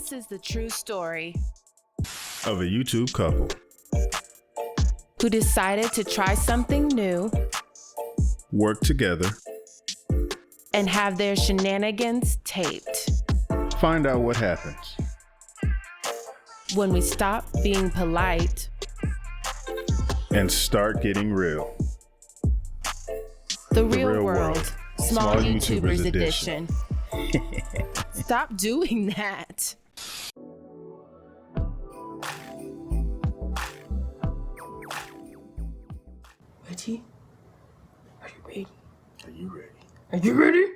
This is the true story of a YouTube couple who decided to try something new, work together, and have their shenanigans taped. Find out what happens when we stop being polite and start getting real. The real world. Small YouTubers edition. Stop doing that. Ready? Are you ready? Are you ready? Are you ready?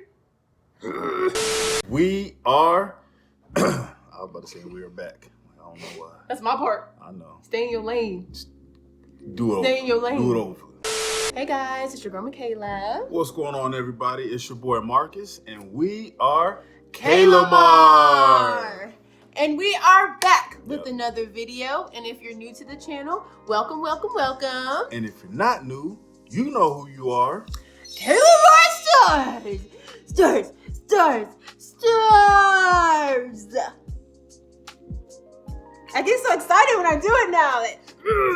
We are, I was about to say we are back. I don't know why. That's my part. I know. Stay in your lane. Do it over. Stay in your lane. Do it over. Hey guys, it's your girl Kayla. What's going on, everybody? It's your boy Marcus, and we are KaylaMar. And we are back with another video. And if you're new to the channel, welcome, welcome, welcome. And if you're not new, you know who you are. KaylaMar stars! Stars! Stars! Stars! I get so excited when I do it now. Like,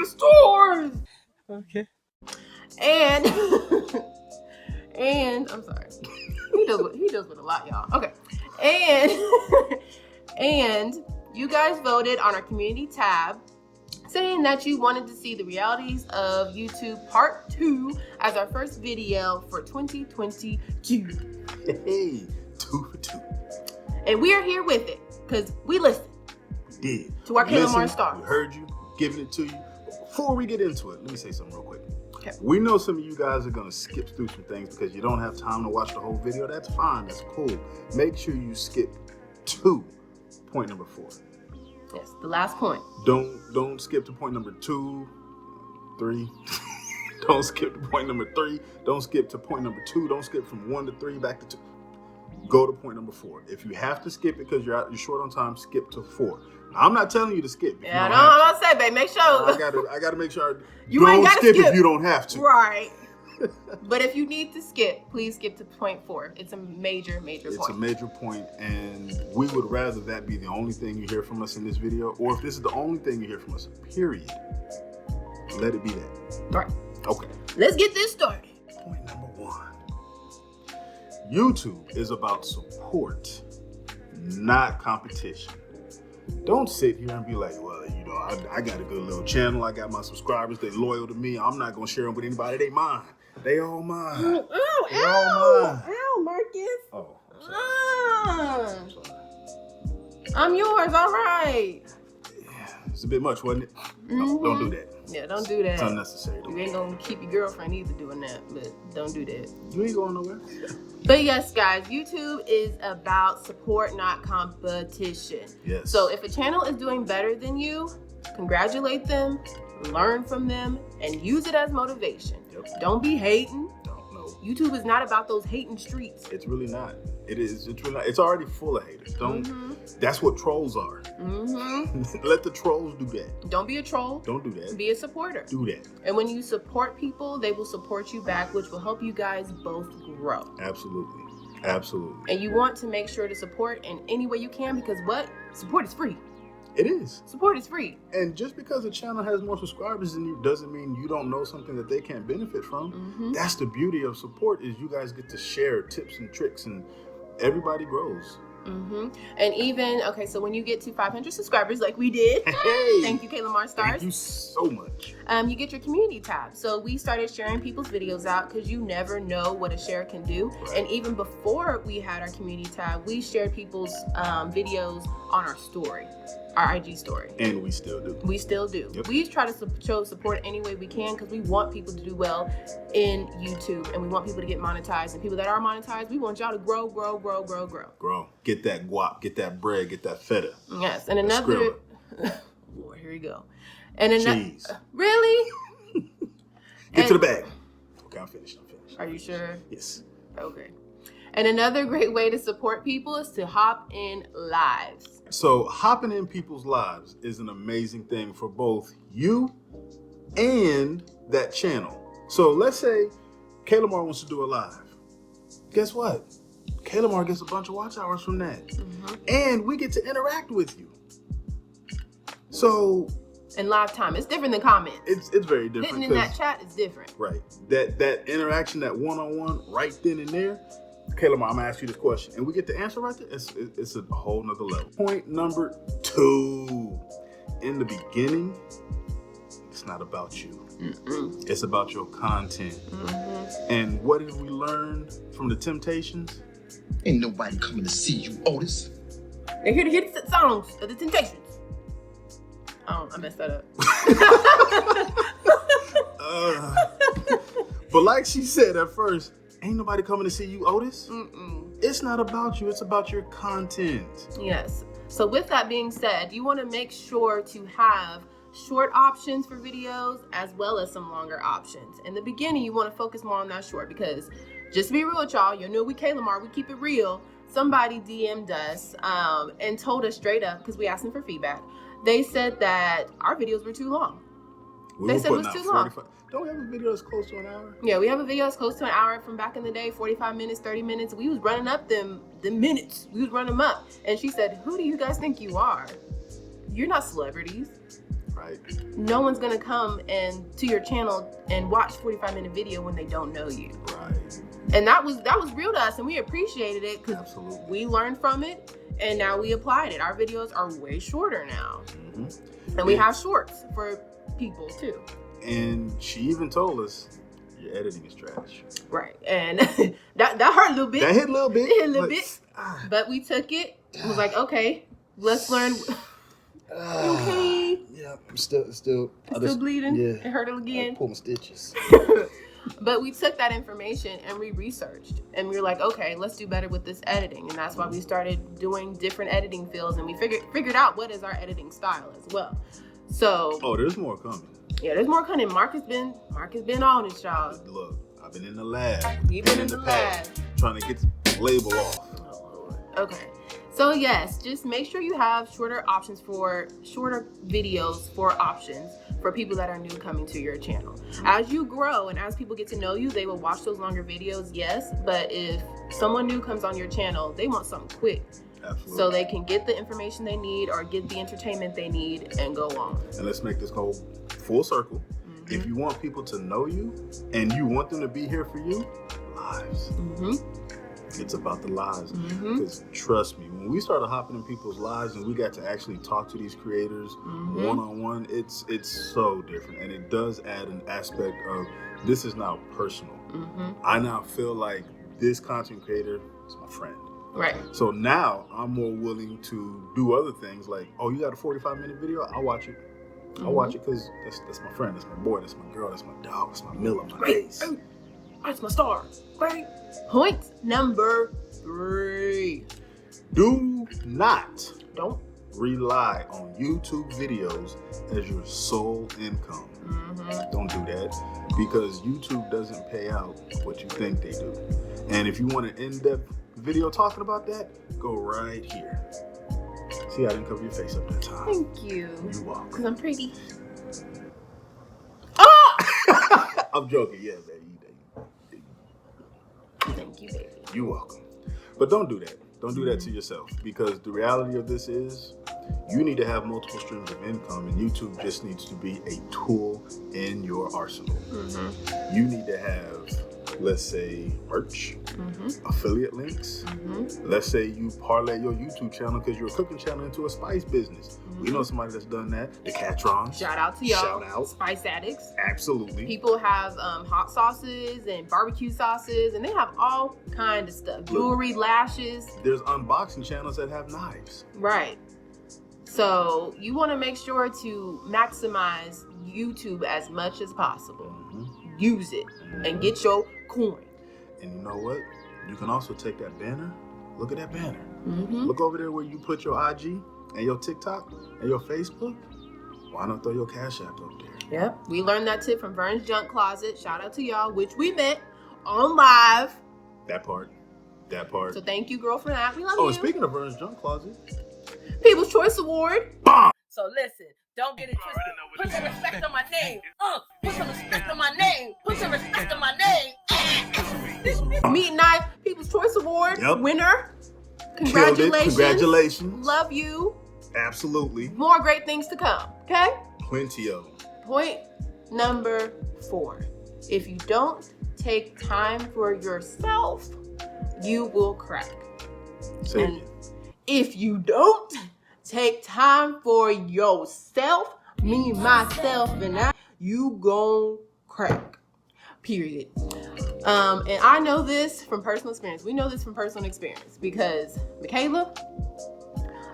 stars! Okay. And I'm sorry. He does with a lot, y'all. Okay. And you guys voted on our community tab saying that you wanted to see the realities of YouTube part 2 as our first video for 2022. Hey, 2 for 2. And we are here with it because we listened. We did. To our KaylaMar stars. We heard you, giving it to you. Before we get into it, let me say something real quick. Okay. We know some of you guys are going to skip through some things because you don't have time to watch the whole video. That's fine. That's cool. Make sure you skip to point number 4. Yes, the last point. Don't skip to point number 2, 3. Don't skip to point number 3. Don't skip to point number 2. Don't skip from 1 to 3 back to 2. Go to point number 4. If you have to skip because you're short on time, skip to 4. Now, I'm not telling you to skip. Yeah, I'm gonna say, babe, make sure. I gotta make sure. You ain't gotta skip if you don't have to. Right. But if you need to skip, please skip to point 4. It's a major point. It's a major point, and we would rather that be the only thing you hear from us in this video, or if this is the only thing you hear from us, period, let it be that. Right. Okay. Let's get this started. Point number 1. YouTube is about support, not competition. Don't sit here and be like, well, you know, I got a good little channel. I got my subscribers. They're loyal to me. I'm not going to share them with anybody. They mine. They all mine. Ow, They all mine. ow, Marcus. Oh, I'm sorry. I'm yours, all right. Yeah, it's a bit much, wasn't it? No, don't do that. Yeah, don't do that. It's unnecessary. You ain't gonna keep your girlfriend either doing that, but don't do that. You ain't going nowhere. But yes, guys, YouTube is about support, not competition. Yes. So if a channel is doing better than you, congratulate them, learn from them, and use it as motivation. Yep. Don't be hating. Don't know. YouTube is not about those hating streets. It's really not. It is. It's really not. It's already full of haters. That's what trolls are. Let the trolls do that. Don't be a troll. Don't do that. Be a supporter. Do that. And when you support people, they will support you back, which will help you guys both grow. Absolutely. Absolutely. And you want to make sure to support in any way you can because what? Support is free. It is. Support is free. And just because a channel has more subscribers than you doesn't mean you don't know something that they can't benefit from. That's the beauty of support is you guys get to share tips and tricks and everybody grows. And even, okay, so when you get to 500 subscribers like we did, thank you, KaylaMar stars. Thank you so much. You get your community tab. So we started sharing people's videos out because you never know what a share can do. Right. And even before we had our community tab, we shared people's videos on our story, our IG story. And we still do. We still do. Yep. We try to show support any way we can because we want people to do well in YouTube and we want people to get monetized. And people that are monetized, we want y'all to grow. Grow. Get that guap, get that bread, get that feta. Yes. And another, Lord, here we go. And another, Cheese. Really? Get to the bag. Okay, I'm finished. Are you sure? Yes. Okay. And another great way to support people is to hop in lives. So hopping in people's lives is an amazing thing for both you and that channel. So let's say KaylaMar wants to do a live. Guess what? KaylaMar gets a bunch of watch hours from that. And we get to interact with you. So... in live time, it's different than comments. It's very different. Hitting in that chat is different. Right. That interaction, that one-on-one, right then and there. KaylaMar, I'm gonna ask you this question, and we get the answer right there. It's a whole nother level. Point number 2. In the beginning, it's not about you. It's about your content. And what have we learned from the Temptations? Ain't nobody coming to see you, Otis. They're here to hear the songs of the Temptations. Oh, I messed that up. But like she said at first, ain't nobody coming to see you, Otis. It's not about you. It's about your content. Yes. So with that being said, you want to make sure to have short options for videos as well as some longer options. In the beginning, you want to focus more on that short because just to be real with y'all, you know we KaylaMar, we keep it real. Somebody DM'd us and told us straight up, because we asked them for feedback. They said that our videos were too long. They said it was too long. Don't we have a video that's close to an hour? Yeah, we have a video that's close to an hour from back in the day, 45 minutes, 30 minutes. We was running up them minutes. We was running them up. And she said, who do you guys think you are? You're not celebrities. Right. No one's gonna come and to your channel and watch 45-minute video when they don't know you. Right. And that was real to us, and we appreciated it because we learned from it. And now we applied it. Our videos are way shorter now. And we have shorts for people too. And she even told us, your editing is trash. Right. And that hurt a little bit. That hit a little bit. It hit a little bit. But we took it and was like, okay, let's learn. Okay. Yeah, I'm still bleeding. Yeah. It hurt again. Pull my stitches. But we took that information and we researched, and we were like, okay, let's do better with this editing. And that's why we started doing different editing fields, and we figured out what is our editing style as well. So there's more coming. Yeah, there's more coming. Mark has been on it, y'all. Look, I've been in the lab. You've been in the lab trying to get the label off. Okay. So yes, just make sure you have shorter videos for options for people that are new coming to your channel. As you grow and as people get to know you, they will watch those longer videos, yes. But if someone new comes on your channel, they want something quick. Absolutely. So they can get the information they need or get the entertainment they need and go on. And let's make this go full circle. If you want people to know you and you want them to be here for you, lives. It's about the lives. Because trust me, when we started hopping in people's lives and we got to actually talk to these creators one-on-one, it's so different. And it does add an aspect of this is now personal. I now feel like this content creator is my friend. Right. So now I'm more willing to do other things like, oh, you got a 45-minute video? I'll watch it. I'll watch it because that's my friend, that's my boy, that's my girl, that's my dog, that's my Miller, my ace. That's my star. Right. Point number 3. Don't rely on YouTube videos as your sole income. Don't do that because YouTube doesn't pay out what you think they do. And if you want an in-depth video talking about that, go right here. See, I didn't cover your face up that time. Thank you. You're welcome. Because I'm pretty. I'm joking, yeah, baby. Thank you, baby. You're welcome. But don't do that. Don't do that to yourself because the reality of this is you need to have multiple streams of income and YouTube just needs to be a tool in your arsenal. You need to have, let's say, merch, affiliate links. Let's say you parlay your YouTube channel because you're a cooking channel into a spice business. We know somebody that's done that. The Catron. Shout out to y'all. Shout out. Spice addicts. Absolutely. People have hot sauces and barbecue sauces, and they have all kind of stuff. Jewelry, lashes. There's unboxing channels that have knives. Right. So you want to make sure to maximize YouTube as much as possible. Use it and get your coin. And you know what? You can also take that banner. Look at that banner. Look over there where you put your IG and your TikTok and your Facebook. Why not throw your Cash App up there? Yep. We learned that tip from Vernes Junk Closet. Shout out to y'all, which we met on live. That part. So thank you, girl, for that. We love you. Oh, speaking of Vernes Junk Closet. People's Choice Award. Bomb! So listen, don't get it twisted. Put some respect on my name. Put some respect on my name. Put some respect on my name. Meet Night People's Choice Award winner. Congratulations. Congratulations. Love you. Absolutely. More great things to come, okay? Plenty of them. Point number 4. If you don't take time for yourself, you will crack. Say it. If you don't take time for yourself, me, myself, and I, you gon' crack. Period. And I know this from personal experience. We know this from personal experience because, Kayla,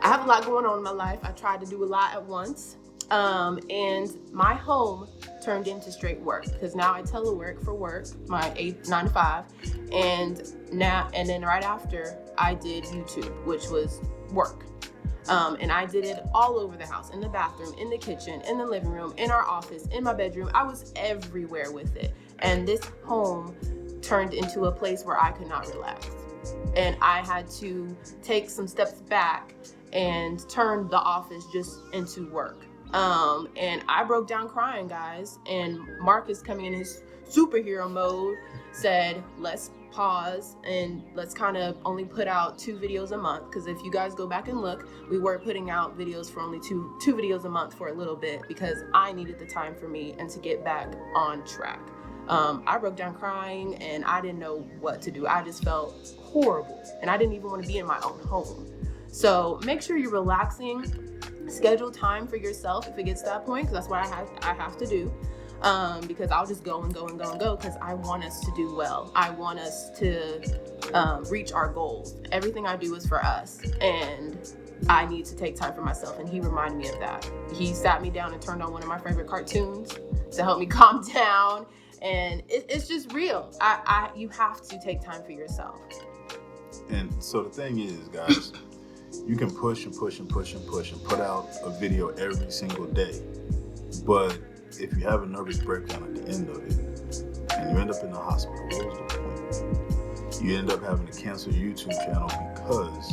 I have a lot going on in my life. I tried to do a lot at once. And my home turned into straight work because now I telework for work, my 9 to 5. And then right after I did YouTube, which was work. And I did it all over the house, in the bathroom, in the kitchen, in the living room, in our office, in my bedroom. I was everywhere with it. And this home turned into a place where I could not relax. And I had to take some steps back and turn the office just into work. And I broke down crying, guys. And Marcus, coming in his superhero mode, said, let's pause and let's kind of only put out 2 videos a month. Because if you guys go back and look, we were putting out videos for only two videos a month for a little bit because I needed the time for me and to get back on track. I broke down crying and I didn't know what to do. I just felt horrible and I didn't even want to be in my own home. So make sure you're relaxing. Schedule time for yourself if it gets to that point, because that's what I have to do. Because I'll just go and go and go and go because I want us to do well. I want us to reach our goals. Everything I do is for us, and I need to take time for myself. And he reminded me of that. He sat me down and turned on one of my favorite cartoons to help me calm down. And it's just real. You have to take time for yourself. And so the thing is, guys, you can push and push and push and push and put out a video every single day. But if you have a nervous breakdown at the end of it and you end up in the hospital, what's the point? You end up having to cancel your YouTube channel because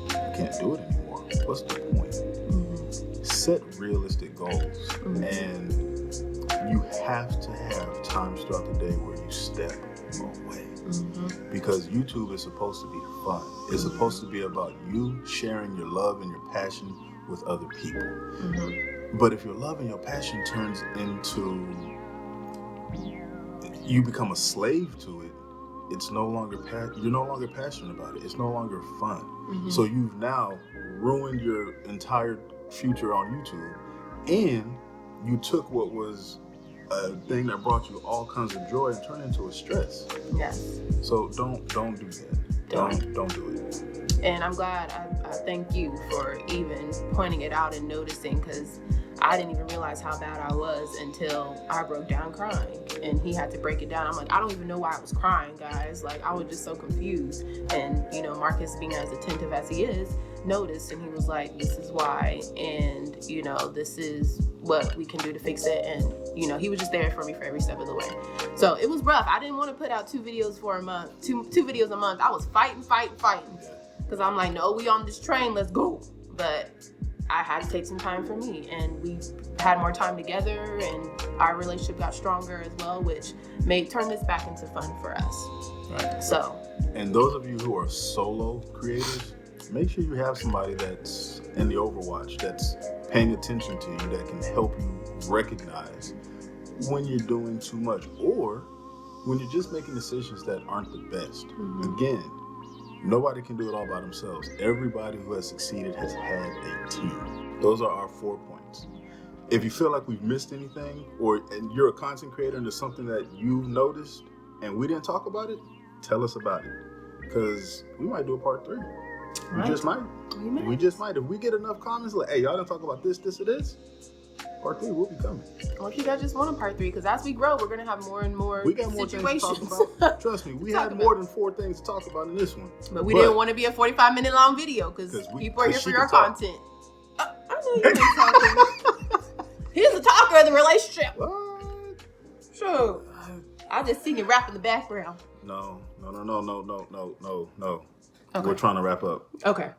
you can't do it anymore. What's the point? Mm-hmm. Set realistic goals. Mm-hmm. And you have to have times throughout the day where you step away. Mm-hmm. Because YouTube is supposed to be fun. It's supposed to be about you sharing your love and your passion with other people. Mm-hmm. But if your love and your passion turns into, you become a slave to it, it's no longer you're no longer passionate about it. It's no longer fun. Mm-hmm. So you've now ruined your entire future on YouTube, and you took what was a thing that brought you all kinds of joy and turned it into a stress. Yes. So don't do that. Don't do it. And I'm glad. I thank you for even pointing it out and noticing, because I didn't even realize how bad I was until I broke down crying and he had to break it down. I'm like, I don't even know why I was crying, guys. Like, I was just so confused. And, Marcus, being as attentive as he is, noticed, and he was like, this is why, and, this is what we can do to fix it. And, he was just there for me for every step of the way. So it was rough. I didn't want to put out 2 videos for a month, two videos a month. I was fighting. Because I'm like, no, we on this train, let's go. But I had to take some time for me, and we had more time together, and our relationship got stronger as well, which turned this back into fun for us. Right. So. And those of you who are solo creators, make sure you have somebody that's in the Overwatch that's paying attention to you, that can help you recognize when you're doing too much or when you're just making decisions that aren't the best. Mm-hmm. Again, nobody can do it all by themselves. Everybody who has succeeded has had a team. Those are our 4 points. If you feel like we've missed anything, and you're a content creator and there's something that you've noticed and we didn't talk about it, tell us about it. Because we might do a part 3. We just might. We just might. If we get enough comments like, hey, y'all didn't talk about this, or this, part 3 will be coming. Or if you guys just want a part 3, because as we grow, we're going to have more and more situations. We got more things to talk about. Trust me, we had more than 4 things to talk about in this one. But we didn't want to be a 45-minute long video because people are here for your content. I know you ain't talking. He's the talker of the relationship. What? Sure. I just sing and rap in the background. No. Okay. Okay. We're trying to wrap up. Okay.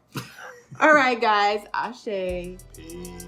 All right, guys. Ashe. Peace.